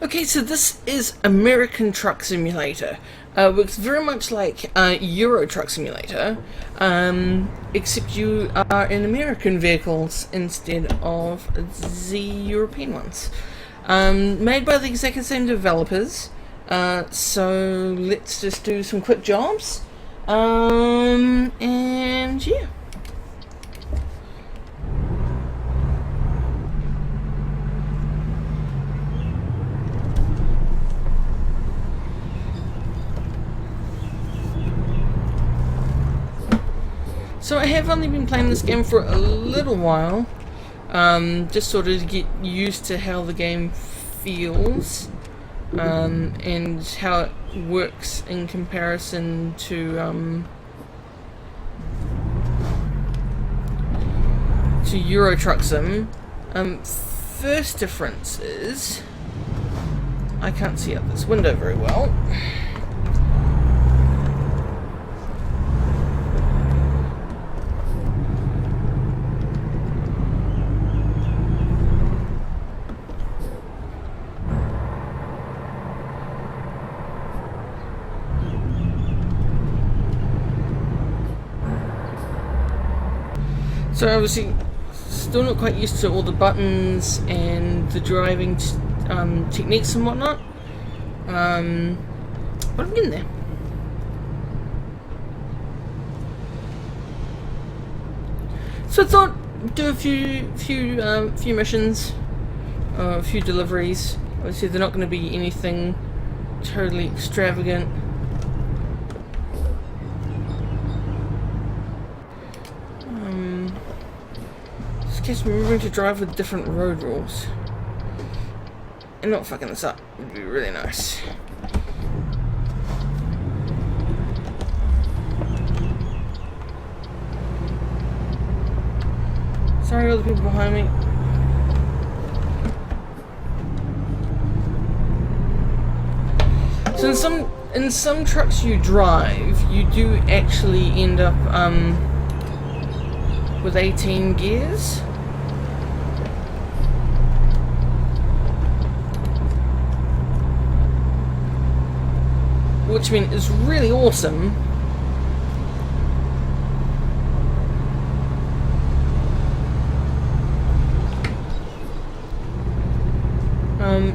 Okay, so this is American Truck Simulator. Works very much like Euro Truck Simulator, except you are in American vehicles instead of the European ones. Made by the exact same developers. So let's just do some quick jobs. And yeah. So I have only been playing this game for a little while, just sort of to get used to how the game feels, and how it works in comparison to Euro Truck Sim. First difference is I can't see out this window very well. So obviously, still not quite used to all the buttons and the driving techniques and whatnot. But I'm getting there. So I thought do a few missions, a few deliveries. Obviously, they're not going to be anything totally extravagant. Just remembering to drive with different road rules and not fucking this up would be really nice. Sorry, all the people behind me. So in some trucks you drive, you do actually end up with 18 gears. Which is really awesome.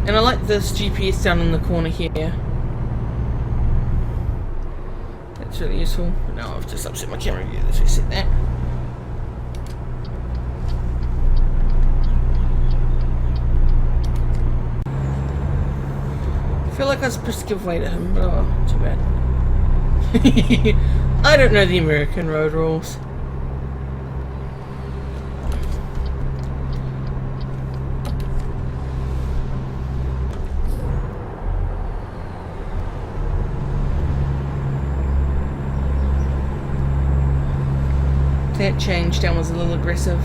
And I like this GPS down in the corner here. That's really useful. But now I've just upset my camera view. Let's reset that. I feel like I was supposed to give way to him, but oh, too bad. I don't know the American road rules. That change down was a little aggressive.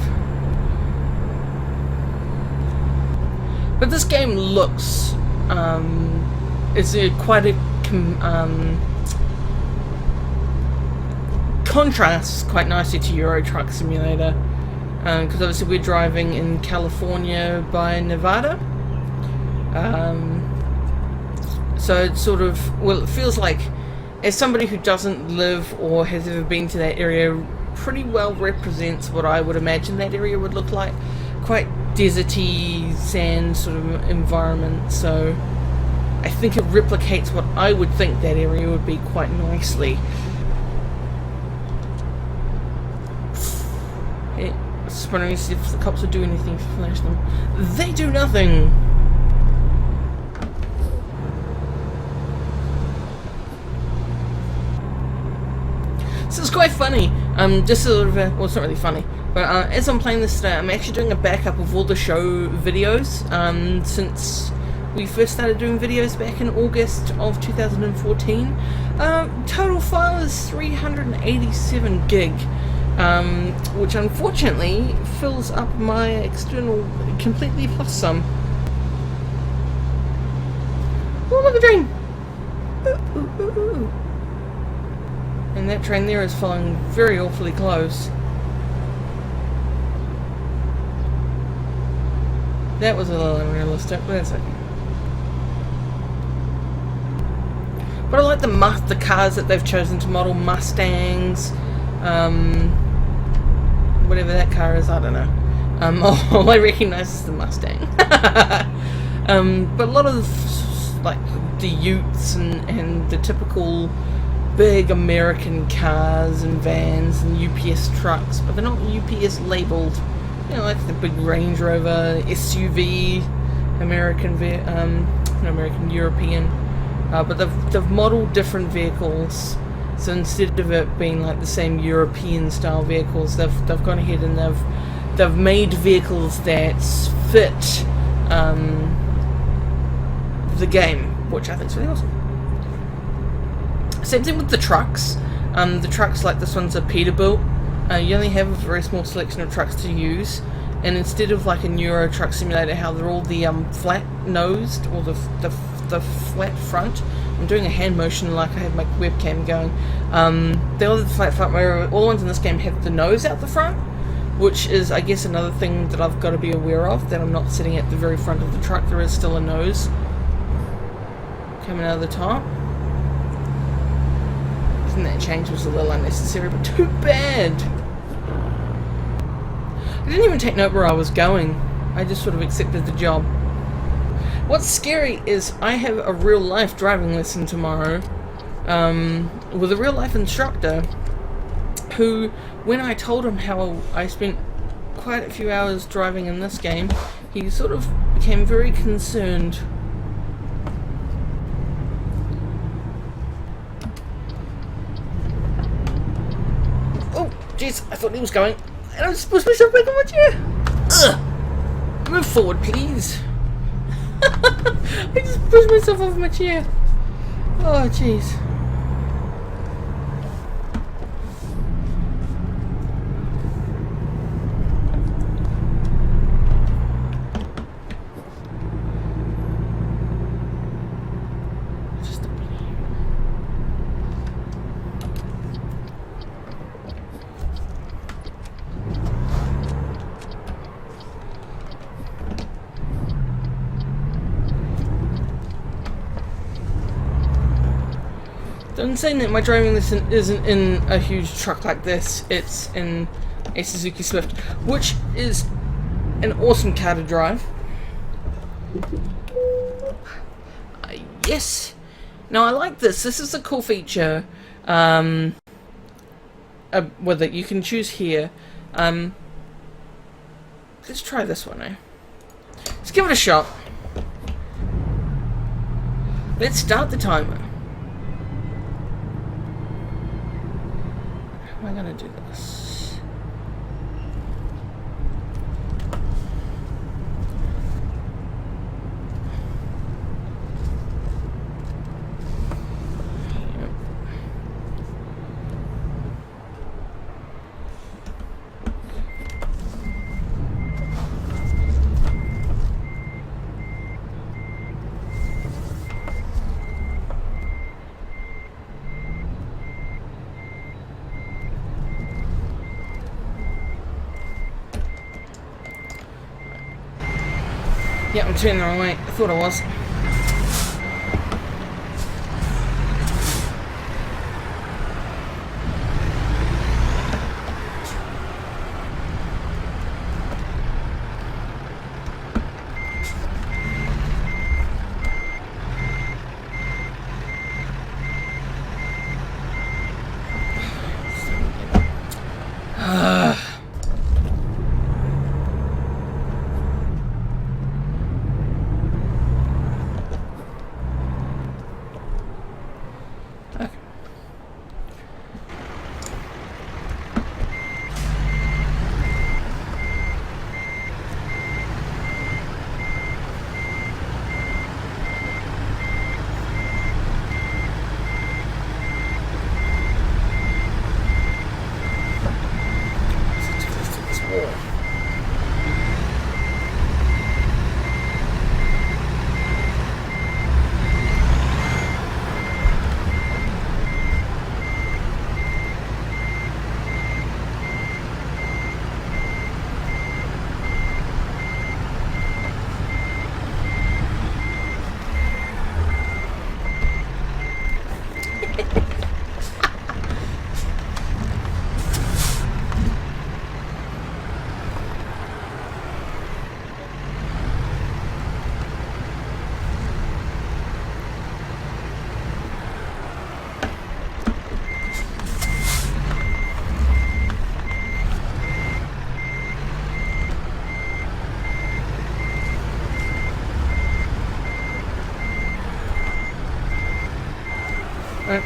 But this game looks it's quite a contrasts quite nicely to Euro Truck Simulator, because obviously we're driving in California by Nevada, so it's sort of, well, it feels like, as somebody who doesn't live or has ever been to that area, pretty well represents what I would imagine that area would look like. Quite deserty, sand sort of environment, so I think it replicates what I would think that area would be quite nicely. Hey, I was just wondering if the cops would do anything if I flash them. They do nothing! So it's quite funny, just sort of, well, it's not really funny, but as I'm playing this today, I'm actually doing a backup of all the show videos, since we first started doing videos back in August of 2014. Total file is 387 gig, which unfortunately fills up my external completely plus some. Oh, look, a train! Ooh, ooh, ooh, ooh. And that train there is following very awfully close. That was a little unrealistic, but that's okay. But I like the cars that they've chosen to model. Mustangs, whatever that car is, I don't know. All I recognise is the Mustang. But a lot of like the Utes and the typical big American cars and vans and UPS trucks, but they're not UPS labelled. You know, like the big Range Rover SUV, European. But they've modelled different vehicles. So instead of it being like the same European style vehicles, they've gone ahead and they've made vehicles that fit the game, which I think is really awesome. Same thing with the trucks. The trucks like this one's a Peterbilt. You only have a very small selection of trucks to use, and instead of like in Euro Truck Simulator, how they're all the flat nosed or the flat front. I'm doing a hand motion like I have my webcam going. They're all the flat front, where all the ones in this game have the nose out the front, which is, I guess, another thing that I've got to be aware of, that I'm not sitting at the very front of the truck. There is still a nose coming out of the top. I think that change was a little unnecessary, but too bad. I didn't even take note where I was going. I just sort of accepted the job. What's scary is I have a real life driving lesson tomorrow with a real life instructor who, when I told him how I spent quite a few hours driving in this game, he sort of became very concerned. Oh, jeez, I thought he was going. And I just pushed myself back on my chair. Ugh. Move forward, please. I just pushed myself off my chair. Oh, jeez. I'm saying that my driving lesson isn't in a huge truck like this, it's in a Suzuki Swift, which is an awesome car to drive. Yes. Now I like this. This is a cool feature with it. You can choose here. Let's try this one now. Let's give it a shot. Let's start the timer. How am I going to do this? Yeah, I'm turning the wrong way. I thought I was.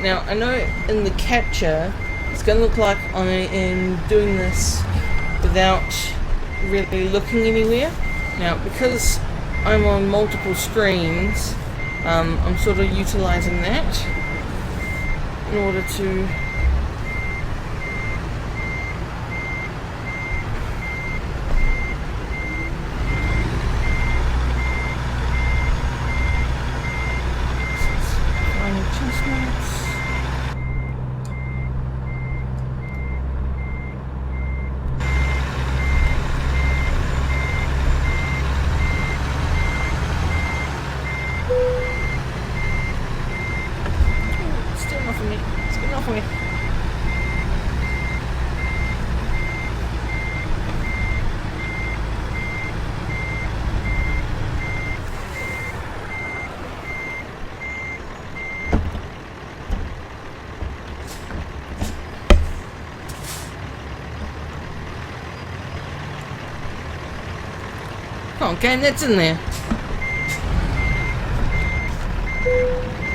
Now, I know in the capture, it's going to look like I am doing this without really looking anywhere. Now, because I'm on multiple screens, I'm sort of utilising that in order to find adjustments. Still not for me. Still not for me. Come on, game, that's in there.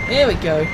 There we go.